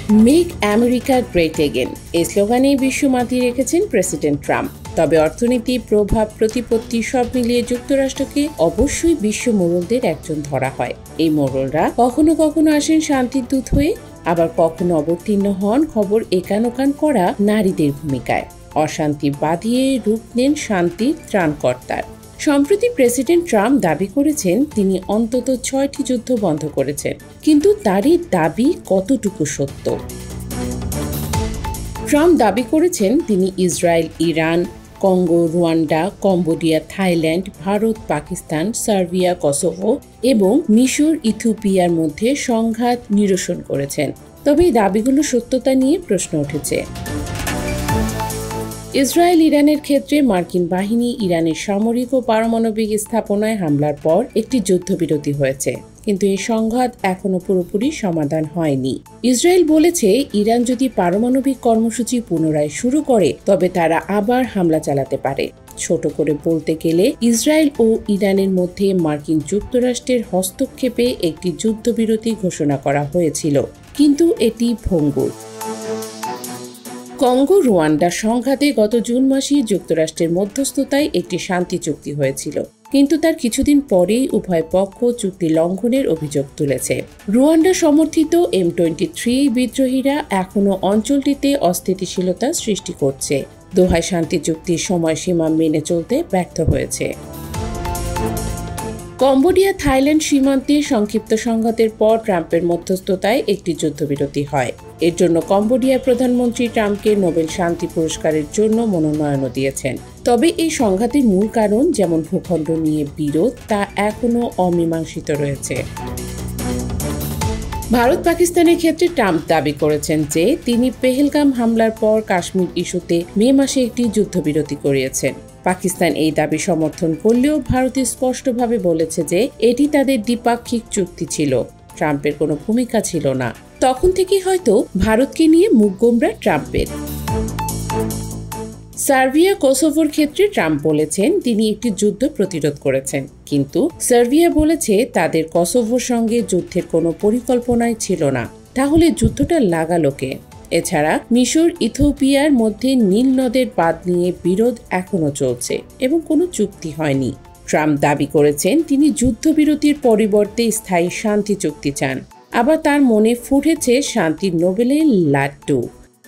Make America great again এই স্লোগানে বিশ্ব মাতিয়ে রেখেছেন প্রেসিডেন্ট ট্রাম্প। তবে অর্থনীতি, প্রভাব, প্রতিপত্তি সব মিলিয়ে যুক্তরাষ্ট্রকে অবশ্যই বিশ্ব মোড়লদের একজন ধরা হয়। এই মোড়লরা কখনো কখনো আসেন শান্তির দূত হয়ে, আবার কখনো অবতীর্ণ হন খবর একান করা নারীদের ভূমিকায়। অশান্তি বাঁধিয়ে রূপ নেন শান্তির ত্রাণকর্তার। সম্প্রতি প্রেসিডেন্ট ট্রাম্প দাবি করেছেন তিনি অন্তত 6টি যুদ্ধ বন্ধ করেছেন, কিন্তু তারই দাবি কতটুকু সত্য? ট্রাম্প দাবি করেছেন তিনি Israel, Iran, Congo, Rwanda, Cambodia, Thailand, Bharat, Pakistan, Serbia, Kosovo এবং মিশর, ইথিওপিয়ার মধ্যে সংঘাত নিরসন করেছেন। তবে এই দাবিগুলোর সত্যতা নিয়ে প্রশ্ন উঠেছে। ইসরায়েল ইরানের ক্ষেত্রে মার্কিন বাহিনী ইরানের সামরিক ও পারমাণবিক স্থাপনায় হামলার পর একটি যুদ্ধবিরতি হয়েছে, কিন্তু এই সংঘাত এখনো পুরোপুরি সমাধান হয়নি। ইসরায়েল বলেছে ইরান যদি পারমাণবিক কর্মসূচি পুনরায় শুরু করে তবে তারা আবার হামলা চালাতে পারে। ছোট করে বলতে গেলে ইসরায়েল ও ইরানের মধ্যে মার্কিন যুক্তরাষ্ট্রের হস্তক্ষেপে একটি যুদ্ধবিরতি ঘোষণা করা হয়েছিল, কিন্তু এটি ভঙ্গুর। কঙ্গো রুয়ান্ডা সংঘাতে গত জুন মাসে যুক্তরাষ্ট্রের মধ্যস্থতায় একটি শান্তি চুক্তি হয়েছিল, কিন্তু তার কিছুদিন পরেই উভয় পক্ষ চুক্তি লঙ্ঘনের অভিযোগ তুলেছে। রুয়ান্ডা সমর্থিত M23 বিদ্রোহীরা এখনও অঞ্চলটিতে অস্থিতিশীলতা সৃষ্টি করছে, দোহায় শান্তি চুক্তির সময়সীমা মেনে চলতে ব্যর্থ হয়েছে। কম্বোডিয়া থাইল্যান্ড সীমান্তে সংক্ষিপ্ত সংঘাতের পর ট্রাম্পের মধ্যস্থতায় একটি যুদ্ধবিরতি হয়। এর জন্য কম্বোডিয়ার প্রধানমন্ত্রী ট্রাম্পকে নোবেল শান্তি পুরস্কারের জন্য মনোনয়নও দিয়েছেন। তবে এই সংঘাতের মূল কারণ, যেমন ভূখণ্ড নিয়ে বিরোধ, তা এখনও অমীমাংসিত রয়েছে। ভারত পাকিস্তানের ক্ষেত্রে ট্রাম্প দাবি করেছেন যে তিনি পেহেলগাম হামলার পর কাশ্মীর ইস্যুতে মে মাসে একটি যুদ্ধবিরতি করিয়েছেন। পাকিস্তান এই দাবি সমর্থন করলেও ভারত স্পষ্টভাবে বলেছে যে এটি তাদের দ্বিপাক্ষিক চুক্তি ছিল, ট্রাম্পের কোনো ভূমিকা ছিল না। তখন থেকেই হয়তো ভারতকে নিয়ে মুখ গোমড়া ট্রাম্পের। সার্বিয়া, কোসোভোর ক্ষেত্রে ট্রাম্প বলেছেন তিনি একটি যুদ্ধ প্রতিরোধ করেছেন, কিন্তু সার্বিয়া বলেছে তাদের কোসোভোর সঙ্গে যুদ্ধের কোনো পরিকল্পনাই ছিল না। তাহলে যুদ্ধটা লাগালো কে? এছাড়া মিশর, ইথিওপিয়ার মধ্যে নীল নদের বাঁধ নিয়ে বিরোধ এখনো চলছে এবং কোনো চুক্তি হয়নি। ট্রাম্প দাবি করেছেন তিনি যুদ্ধবিরতির পরিবর্তে স্থায়ী শান্তি চুক্তি চান। আবার তার মনে ফুটেছে শান্তির নোবেলের লাড্ডু,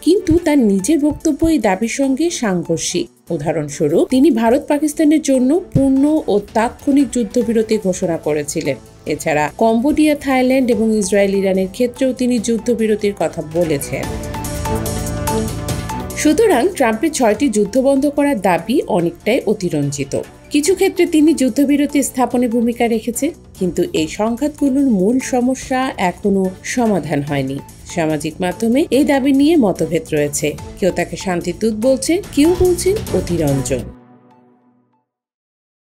কিন্তু তার নিজের বক্তব্য এই দাবির সঙ্গে সাংঘর্ষিক। উদাহরণস্বরূপ, তিনি ভারত পাকিস্তানের জন্য পূর্ণ ও তাৎক্ষণিক যুদ্ধবিরতি ঘোষণা করেছিলেন। এছাড়া কম্বোডিয়া, থাইল্যান্ড এবং ইসরায়েল ইরানের ক্ষেত্রেও তিনি যুদ্ধবিরতির কথা বলেছেন। সুতরাং ট্রাম্পের 6টি যুদ্ধ বন্ধ করার দাবি অনেকটাই অতিরঞ্জিত। কিছু ক্ষেত্রে তিনি যুদ্ধবিরতি স্থাপনে ভূমিকা রেখেছেন, কিন্তু এই সংঘাতগুলোর মূল সমস্যা এখনো সমাধান হয়নি। সামাজিক মাধ্যমে এই দাবি নিয়ে মতভেদ রয়েছে। কেউ তাকে শান্তির দূত বলছে, কেউ বলছেন অতিরঞ্জন।